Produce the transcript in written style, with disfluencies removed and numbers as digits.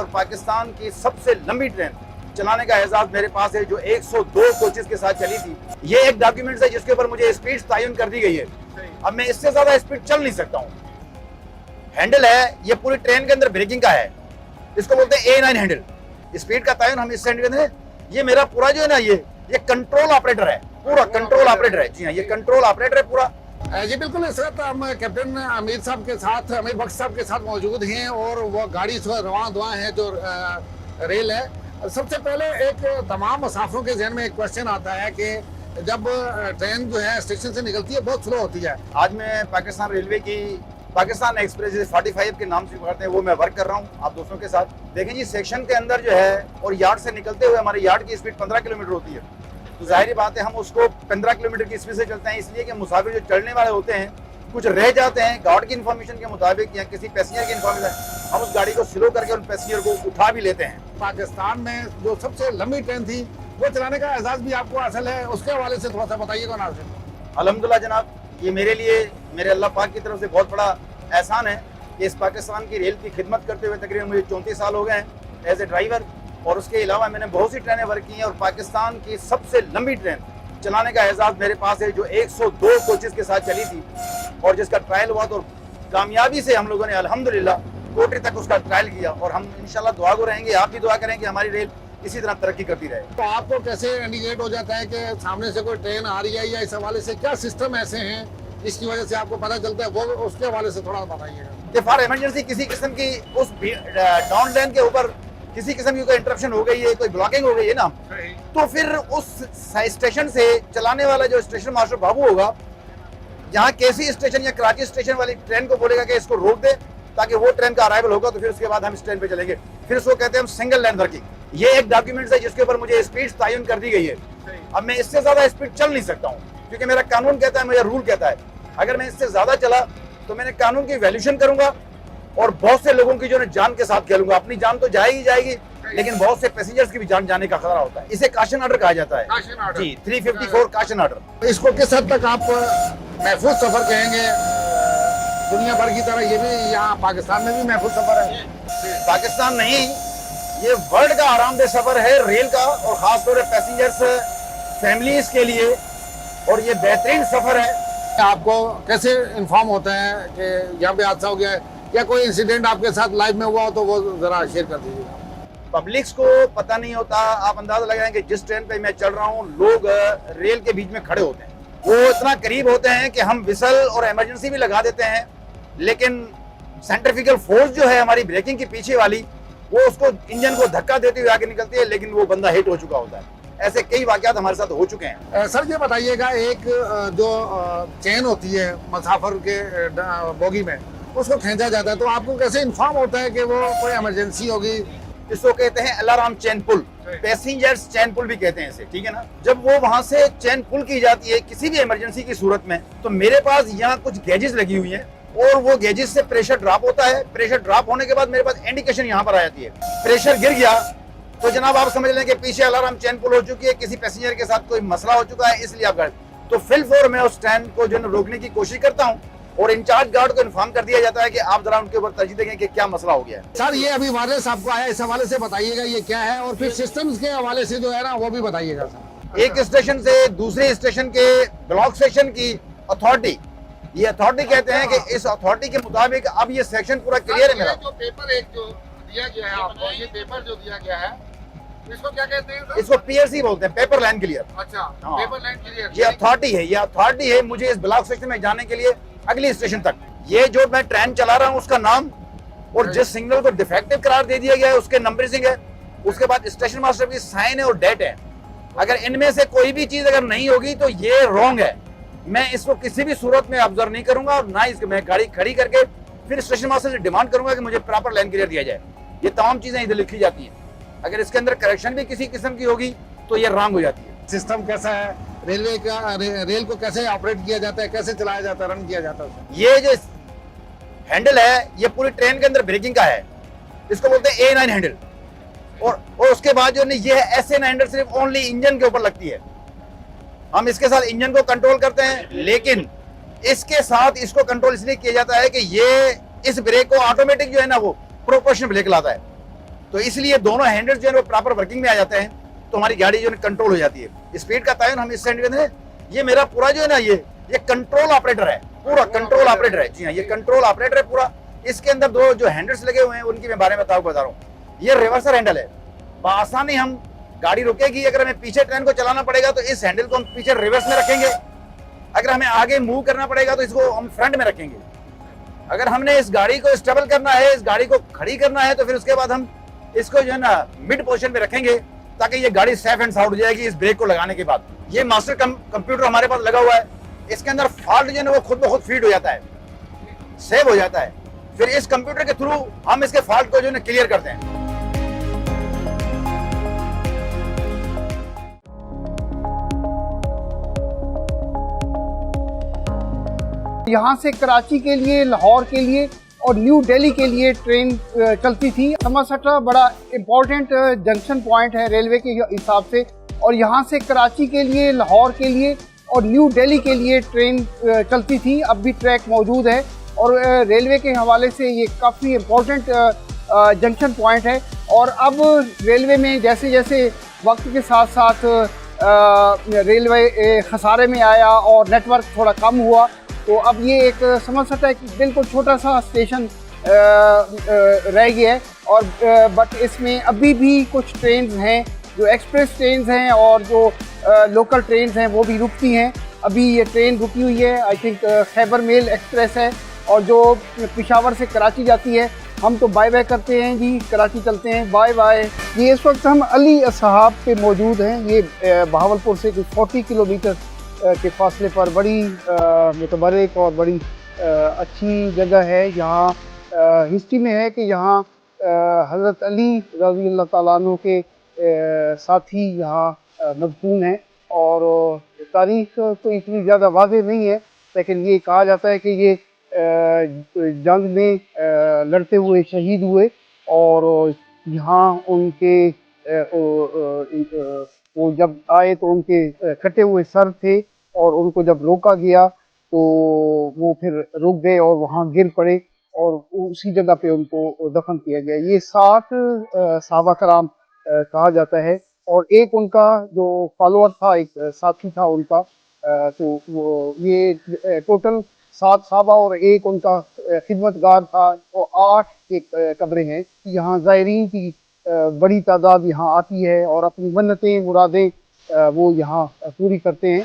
और पाकिस्तान की सबसे लंबी ट्रेन चलाने का एजाज मेरे पास है, जो 102 कोचेस के साथ चली थी। ये एक डॉक्यूमेंट है जिसके ऊपर मुझे स्पीड तयन कर दी गई है। अब मैं इससे ज्यादा स्पीड चल नहीं सकता हूँ। हैंडल है, ये पूरी ट्रेन के अंदर ब्रेकिंग का है, इसको बोलते हैं A9 हैंडल। स्पीड का तयन हम इस हैंडल के अंदर, ये मेरा पूरा जो है ना, ये कंट्रोल ऑपरेटर है, पूरा कंट्रोल ऑपरेटर है। जी हाँ, ये कंट्रोल ऑपरेटर है पूरा। जी बिल्कुल, इस वक्त हम कैप्टन आमिर साहब के साथ, आमिर बख्श साहब के साथ मौजूद हैं और वो गाड़ी इस वक्त रवां दुआ है जो रेल है। सबसे पहले एक तमाम मुसाफिरों के जहन में एक क्वेश्चन आता है कि जब ट्रेन जो है स्टेशन से निकलती है बहुत स्लो होती है। आज मैं पाकिस्तान रेलवे की पाकिस्तान एक्सप्रेस 45 के नाम से करते हैं, वो मैं वर्क कर रहा हूँ आप दोस्तों के साथ। देखें जी, सेक्शन के अंदर जो है और यार्ड से निकलते हुए हमारे यार्ड की स्पीड 15 किलोमीटर होती है। तो जाहिर बात है हम उसको 15 किलोमीटर की स्पीड से चलते हैं, इसलिए कि मुसाफिर जो चढ़ने वाले होते हैं कुछ रह जाते हैं। गार्ड की इन्फॉर्मेशन के मुताबिक या किसी पैसेंजर की इन्फॉर्मेशन, हम उस गाड़ी को स्लो करके उन पैसेंजर को उठा भी लेते हैं। पाकिस्तान में जो सबसे लंबी ट्रेन थी वो चलाने का एजाज भी आपको हासिल है, उसके हवाले से थोड़ा सा बताइएगा नाज़रीन। अल्हम्दुलिल्लाह जनाब, ये मेरे लिए मेरे अल्लाह पाक की तरफ से बहुत बड़ा एहसान है कि इस पाकिस्तान की रेल की खिदमत करते हुए तकरीबन मुझे 34 साल हो गए हैं एज ए ड्राइवर। और उसके अलावा मैंने बहुत सी ट्रेनें वर्क की हैं और पाकिस्तान की सबसे लंबी ट्रेन चलाने का एजाज मेरे पास है, जो 102 कोचेस के साथ चली थी और जिसका ट्रायल हुआ। तो कामयाबी से हम लोगों ने अल्हम्दुलिल्लाह कोटरी तक उसका ट्रायल किया और हम इंशाल्लाह दुआ को रहेंगे, आप भी दुआ करें कि हमारी रेल इसी तरह तरक्की करती रहे। तो आपको कैसे इंडिकेट हो जाता है कि सामने से कोई ट्रेन आ रही है, या इस हवाले से क्या सिस्टम ऐसे हैं जिसकी वजह से आपको पता चलता है, वो उसके हवाले से थोड़ा बताइएगा। फॉर इमरजेंसी किसी किस्म की उस डाउन लाइन के ऊपर किसी किस्म की कोई इंटरप्शन हो गई है, कोई ब्लॉकिंग हो गई है ना, तो फिर उस स्टेशन से चलाने वाला जो स्टेशन मास्टर बाबू होगा, यहाँ केसी स्टेशन या कराची स्टेशन वाली ट्रेन को बोलेगा कि इसको रोक दे, ताकि वो ट्रेन का अराइवल होगा, तो फिर उसके बाद हम इस ट्रेन पे चलेंगे। फिर उसको कहते हैं हम सिंगल लाइन वर्किंग। ये एक डॉक्यूमेंट है जिसके ऊपर मुझे स्पीड तयन कर दी गई है। अब मैं इससे ज्यादा स्पीड चल नहीं सकता हूँ, क्योंकि मेरा कानून कहता है, मेरा रूल कहता है, अगर मैं इससे ज्यादा चला तो मैंने कानून की वैल्यूशन करूंगा और बहुत से लोगों की जो जान के साथ खेलूंगा। अपनी जान तो जाएगी जाएगी, लेकिन बहुत से पैसेंजर्स की भी जान जाने का खतरा होता है। इसे काशन ऑर्डर कहा जाता है जी, 354 काशन ऑर्डर। इसको किस हद तक आप महफूज सफर कहेंगे? दुनिया भर की तरह ये भी यहाँ पाकिस्तान में भी महफूज सफर है? पाकिस्तान नहीं, ये वर्ल्ड का आरामदेह सफर है रेल का, और खासतौर पर पैसेंजर्स फैमिलीज के लिए, और ये बेहतरीन सफर है। आपको कैसे इन्फॉर्म होता है कि यहाँ पे हादसा हो गया है, या कोई इंसिडेंट आपके साथ लाइव में हुआ हो तो वो जरा शेयर कर दीजिएगा। पब्लिक्स को पता नहीं होता। आप अंदाजा लगाएं कि जिस ट्रेन पे मैं चल रहा हूँ, लोग रेल के बीच में खड़े होते हैं, वो इतना करीब होते हैं कि हम विसल और इमरजेंसी भी लगा देते हैं, लेकिन सेंट्रीफ्यूगल फोर्स जो है हमारी ब्रेकिंग की पीछे वाली, वो उसको इंजन को धक्का देते हुए आगे निकलती है, लेकिन वो बंदा हिट हो चुका होता है। ऐसे कई वाकयात हमारे साथ हो चुके हैं। सर ये बताइएगा, एक जो चेन होती है मुसाफिर के बोगी में, उसको खींचा जाता है, तो आपको कैसे इन्फॉर्म होता है कि वो कोई इमरजेंसी होगी? इसको कहते हैं अलार्म चेन पुल, पैसेंजर्स चेन पुल भी कहते हैं इसे, ठीक है ना। जब वो वहां से चेन पुल की जाती है किसी भी इमरजेंसी की सूरत में, तो मेरे पास यहाँ कुछ गेजेस लगी हुई हैं और वो गेजेस से प्रेशर ड्रॉप होता है। प्रेशर ड्रॉप होने के बाद मेरे पास इंडिकेशन यहाँ पर आ जाती है। प्रेशर गिर गया तो जनाब आप समझ लें कि पीछे अलार्म चेन पुल हो चुकी है, किसी पैसेंजर के साथ कोई मसला हो चुका है, इसलिए आप गए। तो फिल फोर में उस ट्रेन को जो है रोकने की कोशिश करता हूँ और इंचार्ज गार्ड को इन्फॉर्म कर दिया जाता है कि आप जरा उनके ऊपर तरजीह देंगे कि क्या मसला हो गया है। सर ये अभी वायरलेस आपको आया, इस हवाले से बताइएगा ये क्या है, और फिर सिस्टम्स के हवाले से जो है ना वो भी बताइएगा सर। एक स्टेशन से दूसरे स्टेशन के ब्लॉक सेक्शन की अथॉरिटी, ये अथॉरिटी कहते हैं कि इस अथॉरिटी के मुताबिक अब ये सेक्शन पूरा क्लियर है। मेरा जो पेपर एक जो दिया गया है आपको, ये पेपर जो दिया गया है, इसको क्या कहते हैं? इसको PLC बोलते हैं, पेपर लाइन क्लियर। अच्छा, हाँ। Paper line clear. ये अथॉरिटी है, ये अथॉरिटी है मुझे इस ब्लॉक सेक्शन में जाने के लिए अगली स्टेशन तक। ये जो मैं ट्रेन चला रहा हूँ उसका नाम और जिस सिग्नल को डिफेक्टिव करार दे दिया गया है उसके नंबरिंग है, उसके बाद स्टेशन मास्टर की साइन है और डेट है। अगर इनमें से कोई भी चीज अगर नहीं होगी तो ये रॉन्ग है। मैं इसको किसी भी सूरत में ऑब्जर्व नहीं करूंगा और ना इसको मैं गाड़ी खड़ी करके फिर स्टेशन मास्टर से डिमांड करूंगा कि मुझे प्रॉपर लाइन क्लियर दिया जाए। ये तमाम चीजें इधर लिखी जाती हैं। अगर इसके अंदर करेक्शन भी किसी किस्म की होगी तो ये रॉन्ग हो जाती है। सिस्टम कैसा है रेलवे का, रेल को कैसे ऑपरेट किया जाता है, कैसे चलाया जाता है, रन किया जाता है? ये जो हैंडल है ये पूरी ट्रेन के अंदर ब्रेकिंग का है, इसको बोलते हैं A9 हैंडल। और उसके बाद जो ये है SA9 हैंडल, सिर्फ ओनली इंजन के ऊपर लगती है। हम इसके साथ इंजन को कंट्रोल करते हैं, लेकिन इसके साथ इसको कंट्रोल इसलिए किया जाता है कि ये इस ब्रेक को ऑटोमेटिक जो है ना वो प्रोपोर्शनल ब्रेक लाता है। तो इसलिए दोनों हैंडल्स जो है वो प्रॉपर वर्किंग में आ जाते हैं, तो हमारी गाड़ी जो है कंट्रोल हो जाती है। स्पीड का तयन हम इस हैंडल में, ये मेरा पूरा जो है ना ये कंट्रोल ऑपरेटर है, पूरा कंट्रोल ऑपरेटर है। जी हाँ, ये कंट्रोल ऑपरेटर है पूरा। इसके अंदर दो जो हैंडल्स लगे हुए हैं उनकी मैं बारे में बता रहा हूँ। ये रिवर्सर हैंडल है, बआसानी हम गाड़ी रुकेगी, अगर हमें पीछे ट्रेन को चलाना पड़ेगा तो इस हैंडल को हम पीछे रिवर्स में रखेंगे, अगर हमें आगे मूव करना पड़ेगा तो इसको हम फ्रंट में रखेंगे। अगर हमने इस गाड़ी को स्टेबल करना है, इस गाड़ी को खड़ी करना है, तो फिर उसके बाद हम इसको जो है ना मिड पोजीशन में रखेंगे, ताकि ये गाड़ी सेफ एंड साउंड हो जाएगी इस ब्रेक को लगाने के बाद। ये मास्टर कंप्यूटर हमारे पास लगा हुआ है, इसके अंदर फॉल्ट जो है ना वो खुद ब खुद फीड हो जाता है, सेव हो जाता है। फिर इस कंप्यूटर के थ्रू हम इसके फॉल्ट को जो है ना क्लियर करते हैं। यहाँ से कराची के लिए, लाहौर के लिए और न्यू दिल्ली के लिए ट्रेन चलती थी। समरसटा बड़ा इम्पोर्टेंट जंक्शन पॉइंट है रेलवे के हिसाब से, और यहाँ से कराची के लिए, लाहौर के लिए और न्यू दिल्ली के लिए ट्रेन चलती थी। अब भी ट्रैक मौजूद है और रेलवे के हवाले से ये काफ़ी इम्पोर्टेंट जंक्शन पॉइंट है। और अब रेलवे में जैसे जैसे वक्त के साथ साथ रेलवे खसारे में आया और नेटवर्क थोड़ा कम हुआ, तो अब ये एक समझ सकता है कि बिल्कुल छोटा सा स्टेशन रह गया है। और बट इसमें अभी भी कुछ ट्रेन हैं जो एक्सप्रेस ट्रेन हैं और जो लोकल ट्रेन हैं वो भी रुकती हैं। अभी ये ट्रेन रुकी हुई है, I think Khyber mail express है, और जो पेशावर से कराची जाती है। हम तो बाय बाय करते हैं जी, कराची चलते हैं, बाय बाय। ये इस वक्त हम अली असहाब पे मौजूद हैं। ये बहावलपुर से कुछ 40 किलोमीटर के फासले पर बड़ी मुतबरक और बड़ी अच्छी जगह है। यहाँ हिस्ट्री में है कि यहाँ हज़रत अली रज़ी अल्लाह ताला अन्हु के साथी यहाँ मदफून हैं। और तारीख़ तो इतनी ज़्यादा वाज़ेह नहीं है, लेकिन ये कहा जाता है कि ये जंग में लड़ते हुए शहीद हुए, और यहाँ उनके वो जब आए तो उनके कटे हुए सर थे, और उनको जब रोका गया तो वो फिर रुक गए और वहाँ गिर पड़े, और उसी जगह पे उनको दफन किया गया। ये 7 सहाबा कराम कहा जाता है, और एक उनका जो फॉलोअर था, एक साथी था उनका, तो वो ये टोटल 7 सहाबा और एक उनका खिदमतगार था, तो 8 एक कब्रें हैं। यहाँ ज़ायरीन की बड़ी तादाद यहाँ आती है और अपनी मन्नतें मुरादें वो यहाँ पूरी करते हैं।